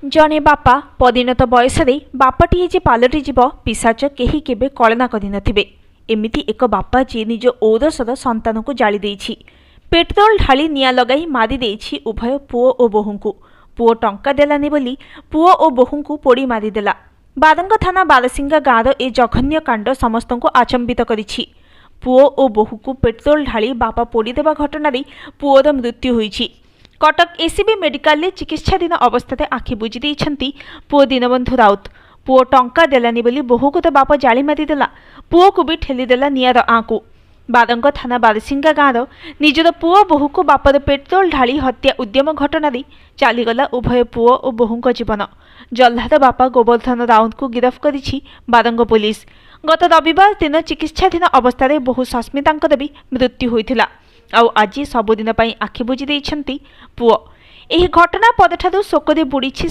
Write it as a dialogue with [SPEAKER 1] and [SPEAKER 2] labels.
[SPEAKER 1] जणे बापा परिणत बयस बापाटी जे पालटि जीव पिशाच केही केबे कल्पना करिनथिबे। एमिति एक बापा जे निज औरसर संतान को जाली देछि। पेट्रोल ढाली निया लगाई मारी देछि उभय पुओ और बोहूंकु। पुओ टंका देलानी बोली पुओ और बोहूंकु पोड़ी मारिदेला। बारंग थाना बारसिंगा गाँव ए जघन्य कांड समस्त को आचंबित करिछि। पुओ और बोहूकु पेट्रोल ढाली बापा पोड़ी देवा घटना पुओर मृत्यु होइछि। कटक एसीबी मेडिकल चिकित्साधीन अवस्था आखि बुझी देइछन्ति पुओ दीनबंधु राउत। पुओ टंका देलानी बोली बोहू को तो बापा जाली मारिदेला, पुओ को भी ठेलीदेला नियार आँकु। बारंग थाना बारसिंगा गाँव निजर पुओ बोहू को बापर पेट्रोल ढाली हत्या उद्यम घटना चलीगला उभय पुओ और बोहूंक जीवन। जल्लाद बापा गोवर्धन राउत को गिरफ करिछि बारंग पुलिस। गत रविवार दिन चिकित्साधीन अवस्था बहु सस्मितांकर भी मृत्यु होइथिला। आउ आज सबुदिन आखि बुझी देइछन्ति पुओ। एही घटना परठारु शोकरे बुड़ीछि।